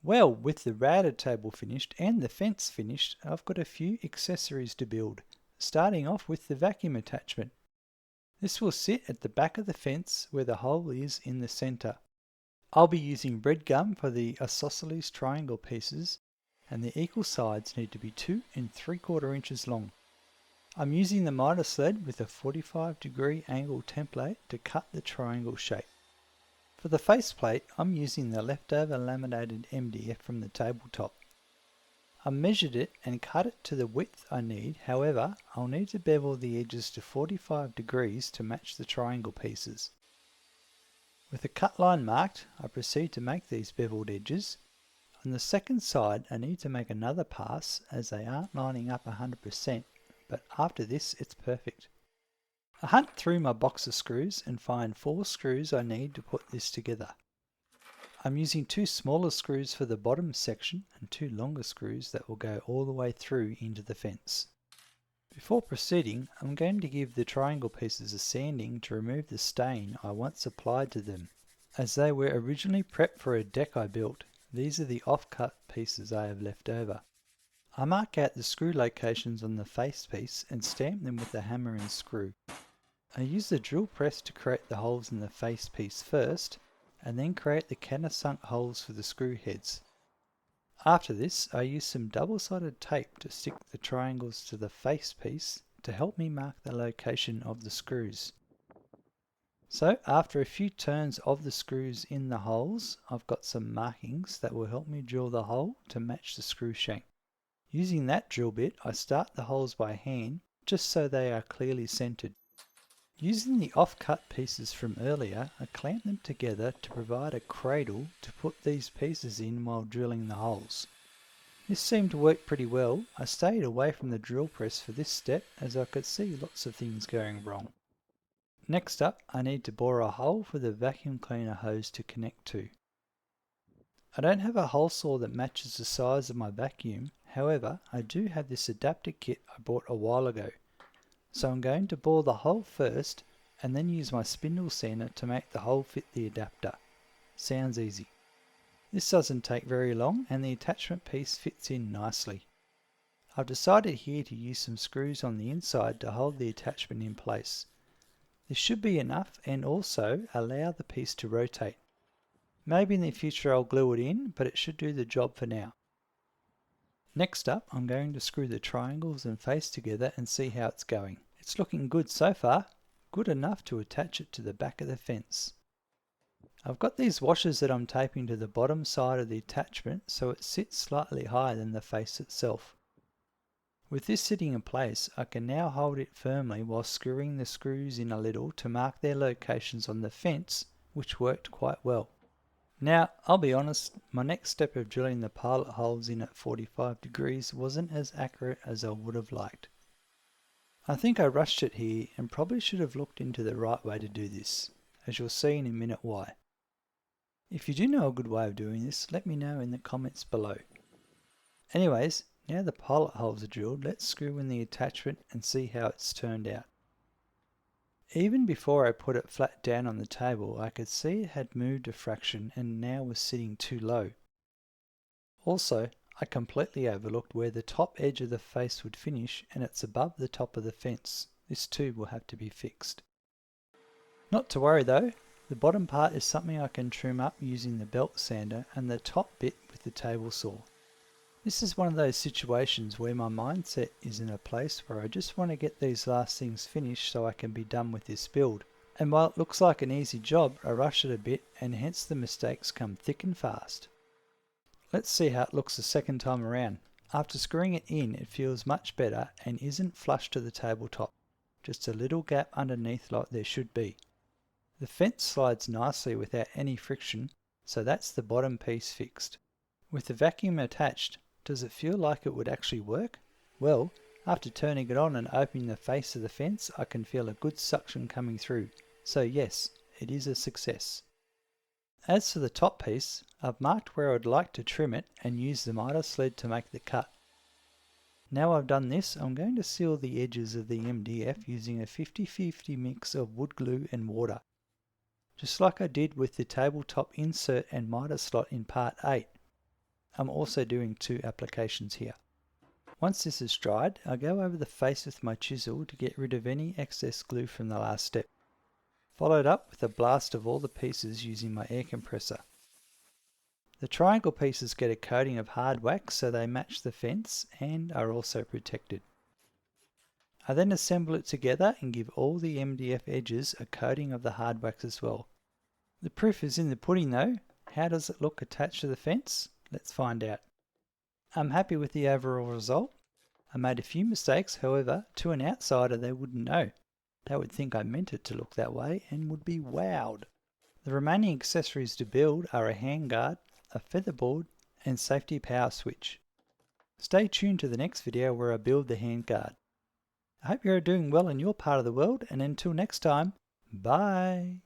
Well, with the router table finished and the fence finished, I've got a few accessories to build, starting off with the vacuum attachment. This will sit at the back of the fence where the hole is in the centre. I'll be using bread gum for the isosceles triangle pieces, and the equal sides need to be 2 3/4 inches long. I'm using the miter sled with a 45-degree angle template to cut the triangle shape. For the faceplate, I'm using the leftover laminated MDF from the tabletop. I measured it and cut it to the width I need, however, I'll need to bevel the edges to 45 degrees to match the triangle pieces. With the cut line marked, I proceed to make these beveled edges. On the second side, I need to make another pass as they aren't lining up 100%, but after this it's perfect. I hunt through my box of screws and find 4 screws I need to put this together. I'm using 2 smaller screws for the bottom section and 2 longer screws that will go all the way through into the fence. Before proceeding, I'm going to give the triangle pieces a sanding to remove the stain I once applied to them. As they were originally prepped for a deck I built, these are the off-cut pieces I have left over. I mark out the screw locations on the face piece and stamp them with a hammer and screw. I use the drill press to create the holes in the face piece first, and then create the countersunk holes for the screw heads. After this, I use some double-sided tape to stick the triangles to the face piece to help me mark the location of the screws. So after a few turns of the screws in the holes, I've got some markings that will help me drill the hole to match the screw shank. Using that drill bit, I start the holes by hand just so they are clearly centered. Using the off-cut pieces from earlier, I clamp them together to provide a cradle to put these pieces in while drilling the holes. This seemed to work pretty well. I stayed away from the drill press for this step as I could see lots of things going wrong. Next up, I need to bore a hole for the vacuum cleaner hose to connect to. I don't have a hole saw that matches the size of my vacuum, however, I do have this adapter kit I bought a while ago. So I'm going to bore the hole first and then use my spindle sander to make the hole fit the adapter. Sounds easy. This doesn't take very long and the attachment piece fits in nicely. I've decided here to use some screws on the inside to hold the attachment in place. This should be enough and also allow the piece to rotate. Maybe in the future I'll glue it in, but it should do the job for now. Next up, I'm going to screw the triangles and face together and see how it's going. It's looking good so far, good enough to attach it to the back of the fence. I've got these washers that I'm taping to the bottom side of the attachment so it sits slightly higher than the face itself. With this sitting in place, I can now hold it firmly while screwing the screws in a little to mark their locations on the fence, which worked quite well. Now, I'll be honest, my next step of drilling the pilot holes in at 45 degrees wasn't as accurate as I would have liked. I think I rushed it here and probably should have looked into the right way to do this, as you'll see in a minute why. If you do know a good way of doing this, let me know in the comments below. Anyways, now the pilot holes are drilled, let's screw in the attachment and see how it's turned out. Even before I put it flat down on the table, I could see it had moved a fraction and now was sitting too low. Also, I completely overlooked where the top edge of the face would finish and it's above the top of the fence. This too will have to be fixed. Not to worry though, the bottom part is something I can trim up using the belt sander and the top bit with the table saw. This is one of those situations where my mindset is in a place where I just want to get these last things finished so I can be done with this build. And while it looks like an easy job, I rush it a bit and hence the mistakes come thick and fast. Let's see how it looks the second time around. After screwing it in, it feels much better and isn't flush to the tabletop. Just a little gap underneath like there should be. The fence slides nicely without any friction, so that's the bottom piece fixed. With the vacuum attached, does it feel like it would actually work? Well, after turning it on and opening the face of the fence, I can feel a good suction coming through. So yes, it is a success. As for the top piece, I've marked where I'd like to trim it and use the miter sled to make the cut. Now I've done this, I'm going to seal the edges of the MDF using a 50-50 mix of wood glue and water. Just like I did with the tabletop insert and miter slot in part 8. I'm also doing 2 applications here. Once this is dried, I go over the face with my chisel to get rid of any excess glue from the last step. Followed up with a blast of all the pieces using my air compressor. The triangle pieces get a coating of hard wax so they match the fence and are also protected. I then assemble it together and give all the MDF edges a coating of the hard wax as well. The proof is in the pudding though. How does it look attached to the fence? Let's find out. I'm happy with the overall result. I made a few mistakes, however, to an outsider they wouldn't know. They would think I meant it to look that way and would be wowed. The remaining accessories to build are a handguard, a featherboard and safety power switch. Stay tuned to the next video where I build the handguard. I hope you are doing well in your part of the world, and until next time, bye!